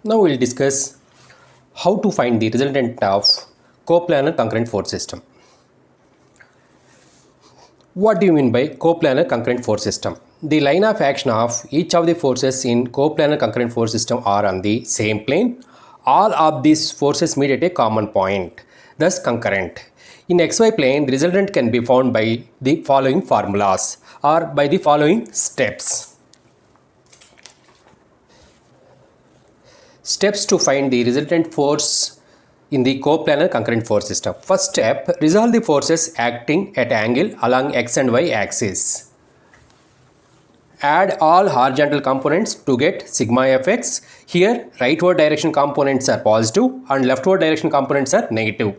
Now we'll discuss how to find the resultant of coplanar concurrent force system. What do you mean by coplanar concurrent force system? The line of action of each of the forces in coplanar concurrent force system are on the same plane. All of these forces meet at a common point, thus concurrent. In xy plane, the resultant can be found by the following formulas or by the following steps. Steps to find the resultant force in the coplanar concurrent force system. First step, resolve the forces acting at angle along x and y axis. Add all horizontal components to get sigma fx. Here rightward direction components are positive and leftward direction components are negative.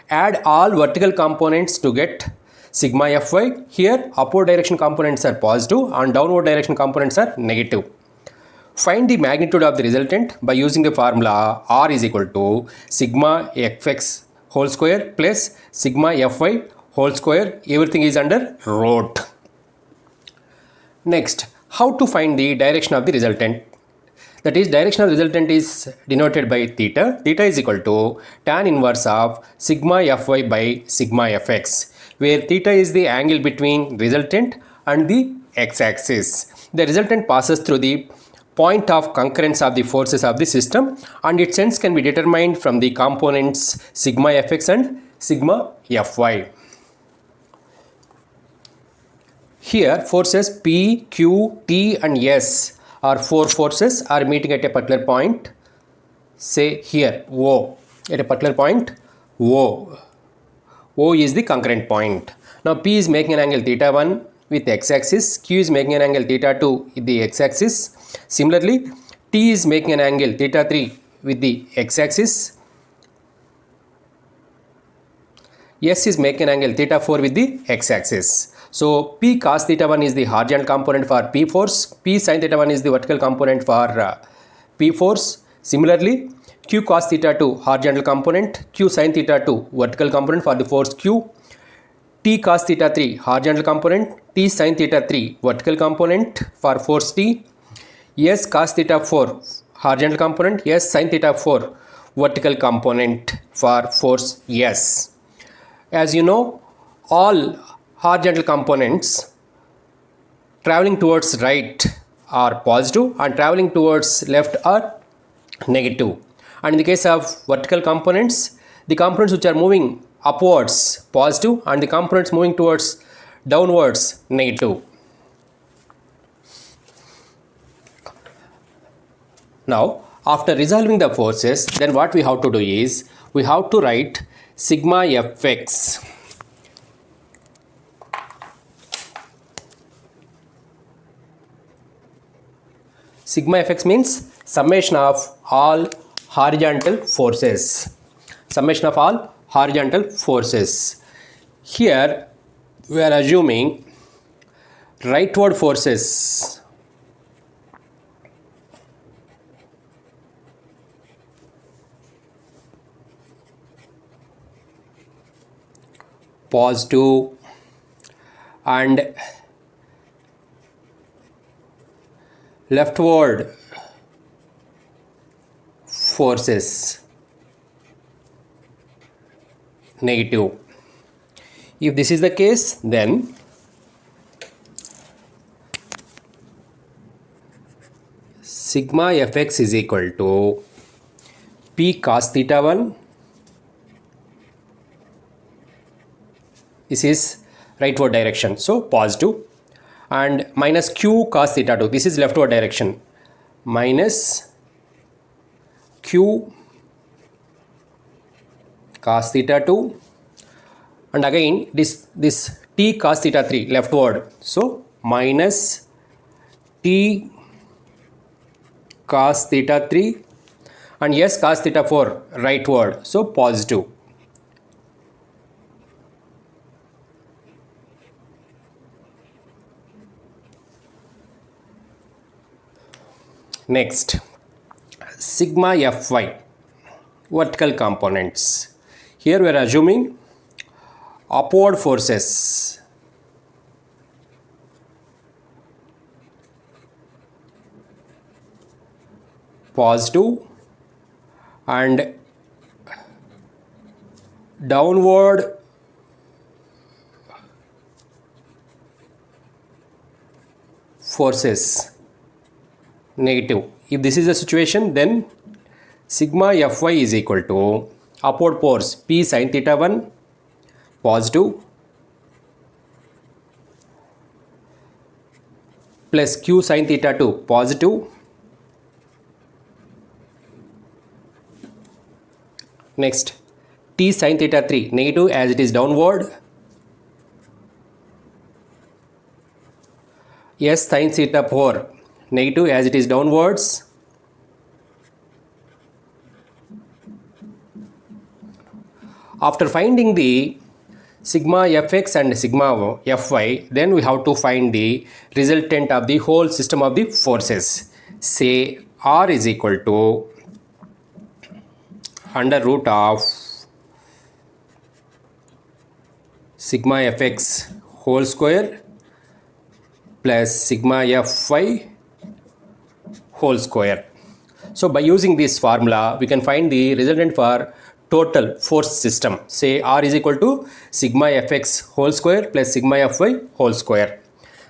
Add all vertical components to get sigma fy. Here upward direction components are positive and downward direction components are negative. Find the magnitude of the resultant by using the formula R is equal to sigma fx whole square plus sigma fy whole square. Everything is under root. Next, how to find the direction of the resultant? That is, direction of the resultant is denoted by theta. Theta is equal to tan inverse of sigma fy by sigma fx, where theta is the angle between resultant and the x-axis. The resultant passes through the point of concurrence of the forces of the system, and its sense can be determined from the components sigma fx and sigma fy. Here forces P, Q, T and S are four forces are meeting at a particular point, say here O, at a particular point O. O is the concurrent point. Now P is making an angle theta 1 with x-axis, Q is making an angle theta 2 with the x-axis. Similarly, T is making an angle theta 3 with the x-axis. S is making an angle theta 4 with the x-axis. So P cos theta 1 is the horizontal component for P force. P sin theta 1 is the vertical component for P force. Similarly, Q cos theta 2 horizontal component, Q sin theta 2 vertical component for the force Q. T cos theta 3 horizontal component, T sin theta 3 vertical component for force T. S cos theta 4 horizontal component, S sin theta 4 vertical component for force S. As you know, all horizontal components traveling towards right are positive and traveling towards left are negative. And in the case of vertical components, the components which are moving upwards positive and the components moving towards downwards negative. Now, after resolving the forces, then what we have to do is, we have to write sigma fx. Sigma fx means summation of all horizontal forces. Summation of all horizontal forces. Here, we are assuming rightward forces positive and leftward forces negative. If this is the case, then sigma fx is equal to P cos theta 1. This is rightward direction, so positive, and minus Q cos theta 2. This is leftward direction, minus Q cos theta 2, and again this T cos theta 3 leftward, so minus T cos theta 3, and S cos theta 4 rightward, so positive. Next, sigma fy vertical components. Here we are assuming upward forces positive and downward forces negative. If this is the situation, then sigma Fy is equal to upward force P sin theta 1 positive plus Q sin theta 2 positive. Next, T sin theta 3 negative as it is downward. S sin theta 4 negative as it is downwards. After finding the sigma Fx and sigma Fy, then we have to find the resultant of the whole system of the forces. Say R is equal to under root of sigma Fx whole square plus sigma Fy whole square. So by using this formula, we can find the resultant for total force system. Say R is equal to sigma Fx whole square plus sigma Fy whole square.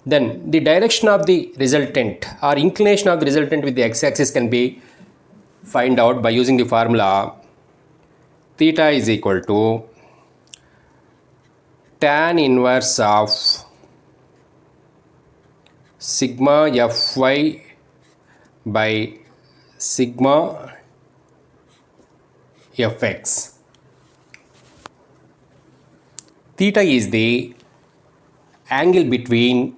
Then the direction of the resultant or inclination of the resultant with the x-axis can be find out by using the formula theta is equal to tan inverse of sigma Fy by sigma Fx. Theta is the angle between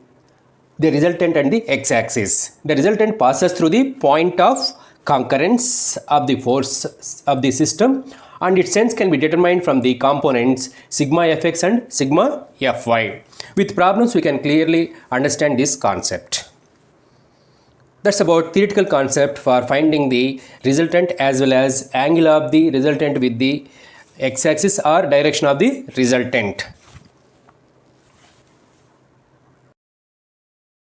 the resultant and the x-axis. The resultant passes through the point of concurrence of the force of the system, and its sense can be determined from the components sigma Fx and sigma Fy. With problems, we can clearly understand this concept. That's about theoretical concept for finding the resultant as well as angle of the resultant with the x-axis or direction of the resultant.